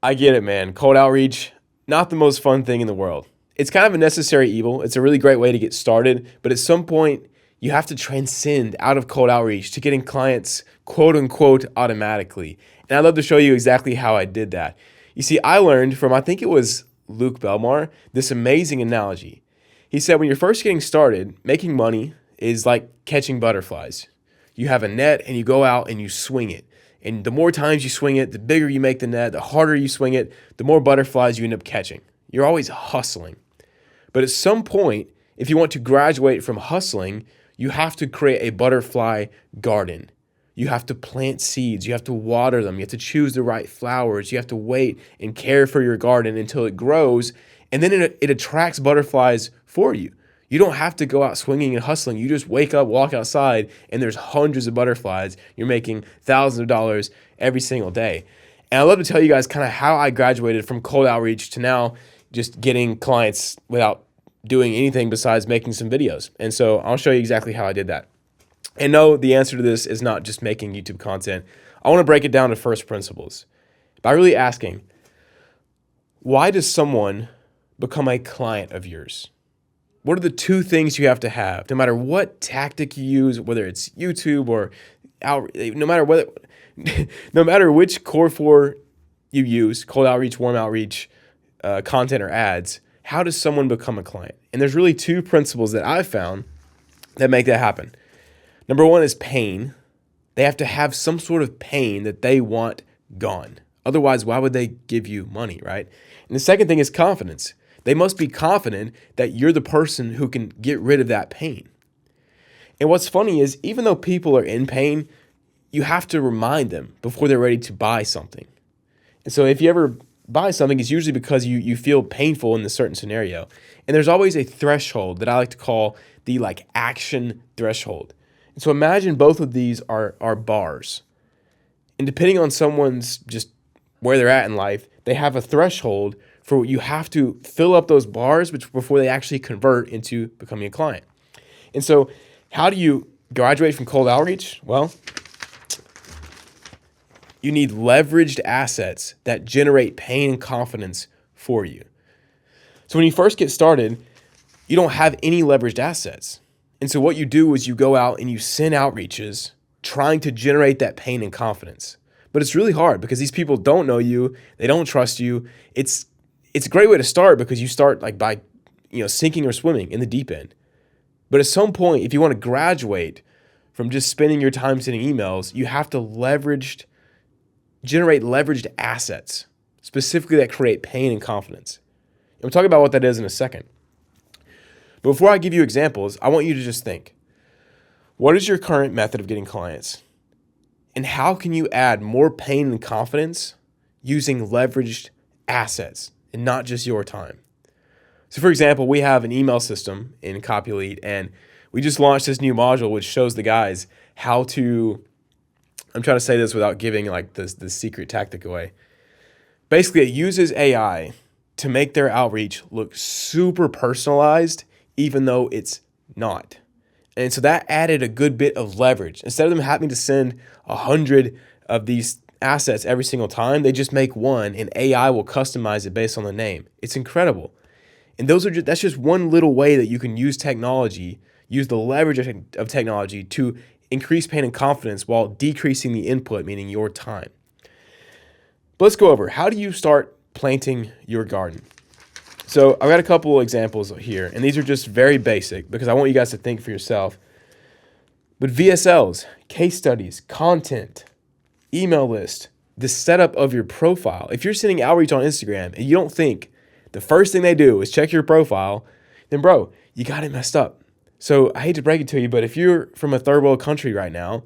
I get it, man. Cold outreach, not the most fun thing in the world. It's kind of a necessary evil. It's a really great way to get started, but at some point, you have to transcend out of cold outreach to getting clients quote unquote automatically. And I'd love to show you exactly how I did that. You see, I learned from, I think it was Luke Belmar, this amazing analogy. He said, when you're first getting started, making money is like catching butterflies. You have a net and you go out and you swing it. And the more times you swing it, the bigger you make the net, the harder you swing it, the more butterflies you end up catching. You're always hustling. But at some point, if you want to graduate from hustling, you have to create a butterfly garden. You have to plant seeds. You have to water them. You have to choose the right flowers. You have to wait and care for your garden until it grows. And then it attracts butterflies for you. You don't have to go out swinging and hustling. You just wake up, walk outside, and there's hundreds of butterflies. You're making thousands of dollars every single day. And I'd love to tell you guys kind of how I graduated from cold outreach to now just getting clients without doing anything besides making some videos. And so I'll show you exactly how I did that. And no, the answer to this is not just making YouTube content. I want to break it down to first principles by really asking, why does someone become a client of yours? What are the two things you have to have, no matter what tactic you use, whether it's YouTube or no matter which core four you use, cold outreach, warm outreach, content or ads, how does someone become a client? And there's really two principles that I've found that make that happen. Number one is pain. They have to have some sort of pain that they want gone. Otherwise, why would they give you money, right? And the second thing is confidence. They must be confident that you're the person who can get rid of that pain. And what's funny is, even though people are in pain, you have to remind them before they're ready to buy something. And so if you ever buy something, it's usually because you feel painful in a certain scenario. And there's always a threshold that I like to call the action threshold. And so imagine both of these are bars. And depending on someone's just where they're at in life, they have a threshold for you have to fill up those bars before they actually convert into becoming a client. And so how do you graduate from cold outreach? Well, you need leveraged assets that generate pain and confidence for you. So when you first get started, you don't have any leveraged assets. And so what you do is you go out and you send outreaches trying to generate that pain and confidence. But it's really hard because these people don't know you. They don't trust you. It's a great way to start because you start by sinking or swimming in the deep end. But at some point, if you want to graduate from just spending your time sending emails, you have to generate leveraged assets, specifically that create pain and confidence. And we'll talk about what that is in a second. But before I give you examples, I want you to just think, what is your current method of getting clients? And how can you add more pain and confidence using leveraged assets and not just your time? So for example, we have an email system in Copulite, and we just launched this new module which shows the guys how to, I'm trying to say this without giving the secret tactic away. Basically, it uses AI to make their outreach look super personalized, even though it's not. And so that added a good bit of leverage. Instead of them having to send 100 of these assets every single time, they just make one and AI will customize it based on the name. It's incredible. And that's just one little way that you can use technology, use the leverage of technology to increase pain and confidence while decreasing the input, meaning your time. But let's go over, how do you start planting your garden? So I've got a couple of examples here, and these are just very basic because I want you guys to think for yourself. But VSLs, case studies, content, email list, the setup of your profile. If you're sending outreach on Instagram and you don't think the first thing they do is check your profile, then bro, you got it messed up. So I hate to break it to you, but if you're from a third world country right now,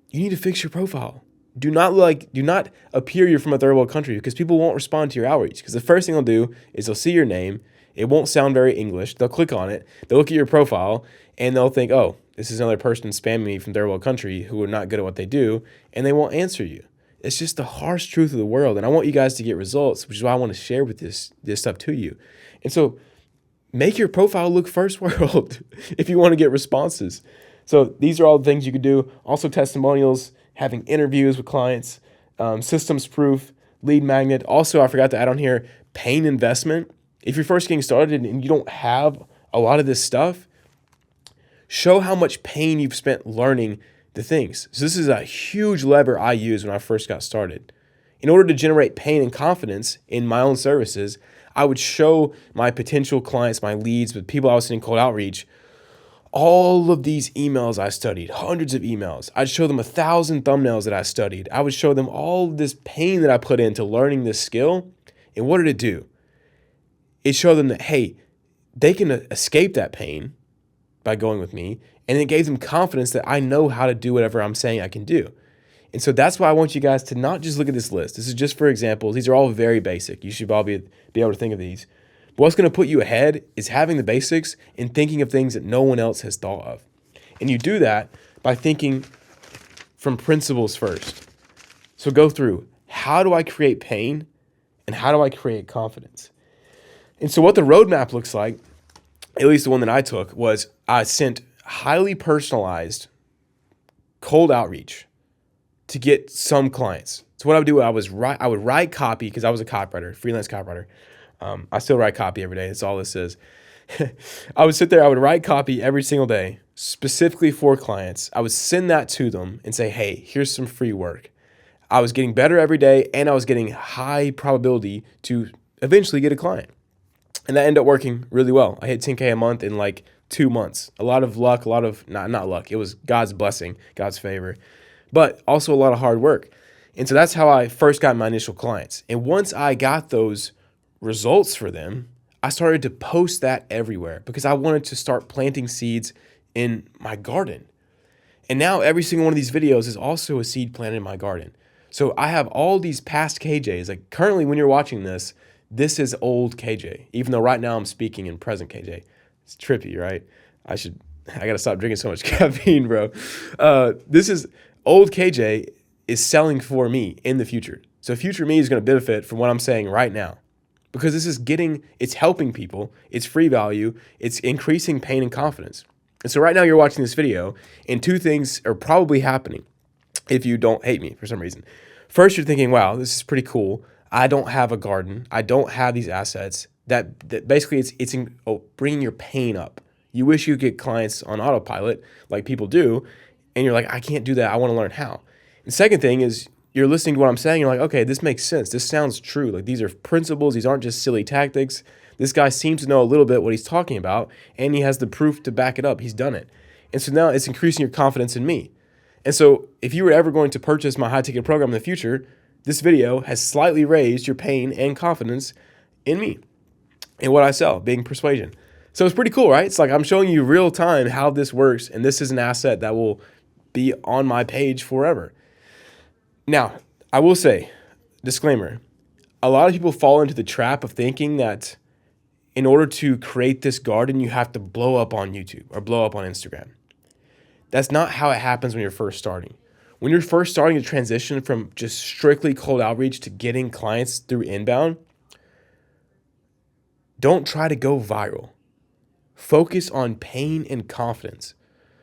you need to fix your profile. Do not appear you're from a third world country because people won't respond to your outreach. Because the first thing they'll do is they'll see your name. It won't sound very English. They'll click on it. They'll look at your profile and they'll think, oh, this is another person spamming me from third world country who are not good at what they do, and they won't answer you. It's just the harsh truth of the world. And I want you guys to get results, which is why I want to share with this stuff to you. And so make your profile look first world if you want to get responses. So these are all the things you could do. Also testimonials, having interviews with clients, systems proof, lead magnet. Also, I forgot to add on here, pain investment. If you're first getting started and you don't have a lot of this stuff, show how much pain you've spent learning the things. So this is a huge lever I used when I first got started. In order to generate pain and confidence in my own services, I would show my potential clients, my leads, with people I was sending cold outreach, all of these emails I studied, hundreds of emails. I'd show them 1,000 thumbnails that I studied. I would show them all this pain that I put into learning this skill. And what did it do? It showed them that, hey, they can escape that pain by going with me. And it gave them confidence that I know how to do whatever I'm saying I can do. And so that's why I want you guys to not just look at this list. This is just for examples. These are all very basic. You should all be able to think of these. But what's going to put you ahead is having the basics and thinking of things that no one else has thought of. And you do that by thinking from principles first. So go through, how do I create pain and how do I create confidence? And so what the roadmap looks like, at least the one that I took, was I sent highly personalized cold outreach to get some clients. So what I would do, I would write copy, because I was a copywriter, freelance copywriter. I still write copy every day. That's all this is. I would sit there, I would write copy every single day, specifically for clients. I would send that to them and say, hey, here's some free work. I was getting better every day, and I was getting high probability to eventually get a client. And that ended up working really well. I hit 10K a month in like 2 months. A lot of luck, a lot of, not luck. It was God's blessing, God's favor, but also a lot of hard work. And so that's how I first got my initial clients. And once I got those results for them, I started to post that everywhere because I wanted to start planting seeds in my garden. And now every single one of these videos is also a seed planted in my garden. So I have all these past KJs. Like currently when you're watching this, this is old KJ, even though right now I'm speaking in present KJ. It's trippy, right? I got to stop drinking so much caffeine, bro. This is old KJ is selling for me in the future. So future me is going to benefit from what I'm saying right now, because this is it's helping people. It's free value. It's increasing pain and confidence. And so right now you're watching this video and two things are probably happening if you don't hate me for some reason. First, you're thinking, wow, this is pretty cool. I don't have a garden. I don't have these assets. That basically it's bringing your pain up. You wish you could get clients on autopilot like people do, and you're like, I can't do that. I want to learn how. And second thing is you're listening to what I'm saying. You're like, okay, this makes sense. This sounds true. Like these are principles. These aren't just silly tactics. This guy seems to know a little bit what he's talking about, and he has the proof to back it up. He's done it. And so now it's increasing your confidence in me. And so if you were ever going to purchase my high ticket program in the future, this video has slightly raised your pain and confidence in me and what I sell, being persuasion. So it's pretty cool, right? It's like I'm showing you real time how this works, and this is an asset that will be on my page forever. Now, I will say, disclaimer, a lot of people fall into the trap of thinking that in order to create this garden, you have to blow up on YouTube or blow up on Instagram. That's not how it happens when you're first starting. When you're first starting to transition from just strictly cold outreach to getting clients through inbound, don't try to go viral. Focus on pain and confidence.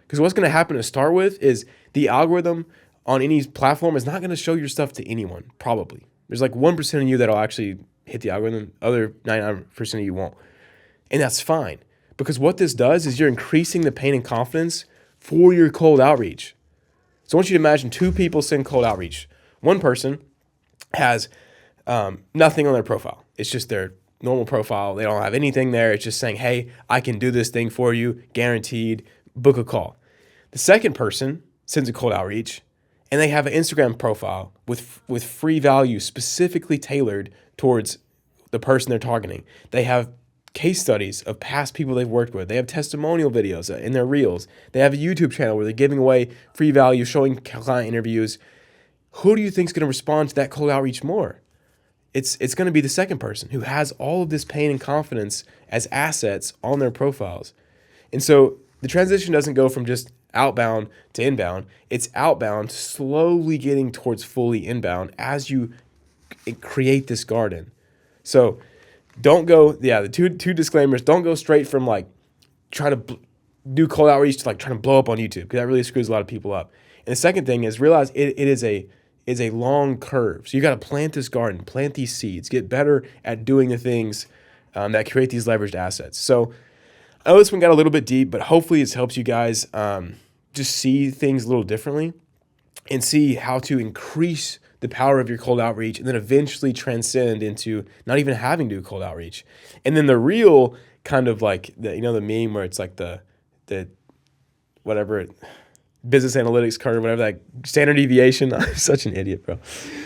Because what's going to happen to start with is the algorithm on any platform is not going to show your stuff to anyone, probably. There's like 1% of you that'll actually hit the algorithm, other 99% of you won't. And that's fine. Because what this does is you're increasing the pain and confidence for your cold outreach. So I want you to imagine two people send cold outreach. One person has nothing on their profile. It's just their normal profile. They don't have anything there. It's just saying, hey, I can do this thing for you, guaranteed, book a call. The second person sends a cold outreach, and they have an Instagram profile with free value specifically tailored towards the person they're targeting. They have case studies of past people they've worked with. They have testimonial videos in their reels. They have a YouTube channel where they're giving away free value, showing client interviews. Who do you think is going to respond to that cold outreach more? It's going to be the second person who has all of this pain and confidence as assets on their profiles. And so the transition doesn't go from just outbound to inbound. It's outbound, slowly getting towards fully inbound as you create this garden. So don't go, the two disclaimers, don't go straight from like trying to do cold outreach to like trying to blow up on YouTube, because that really screws a lot of people up. And the second thing is realize it is a is a long curve. So you got to plant this garden, plant these seeds, get better at doing the things that create these leveraged assets. So I know this one got a little bit deep, but hopefully it helps you guys just see things a little differently and see how to increase the power of your cold outreach and then eventually transcend into not even having to do cold outreach. And then the real kind of like the meme where it's like the whatever business analytics curve, whatever that standard deviation. I'm such an idiot, bro.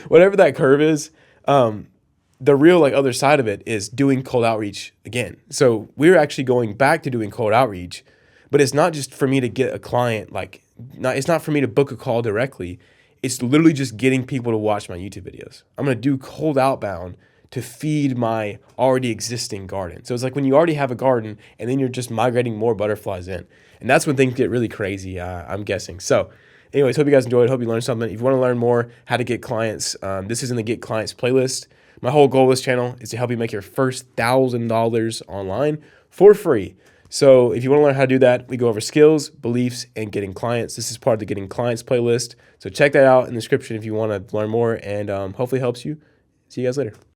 Whatever that curve is, the real like other side of it is doing cold outreach again. So we're actually going back to doing cold outreach, but it's not just for me to get a client, it's not for me to book a call directly. It's literally just getting people to watch my YouTube videos. I'm going to do cold outbound to feed my already existing garden. So it's like when you already have a garden and then you're just migrating more butterflies in. And that's when things get really crazy, I'm guessing. So anyways, hope you guys enjoyed. Hope you learned something. If you want to learn more how to get clients, this is in the Get Clients playlist. My whole goal of this channel is to help you make your first $1,000 online for free. So if you want to learn how to do that, we go over skills, beliefs, and getting clients. This is part of the Getting Clients playlist. So check that out in the description if you want to learn more, and hopefully helps you. See you guys later.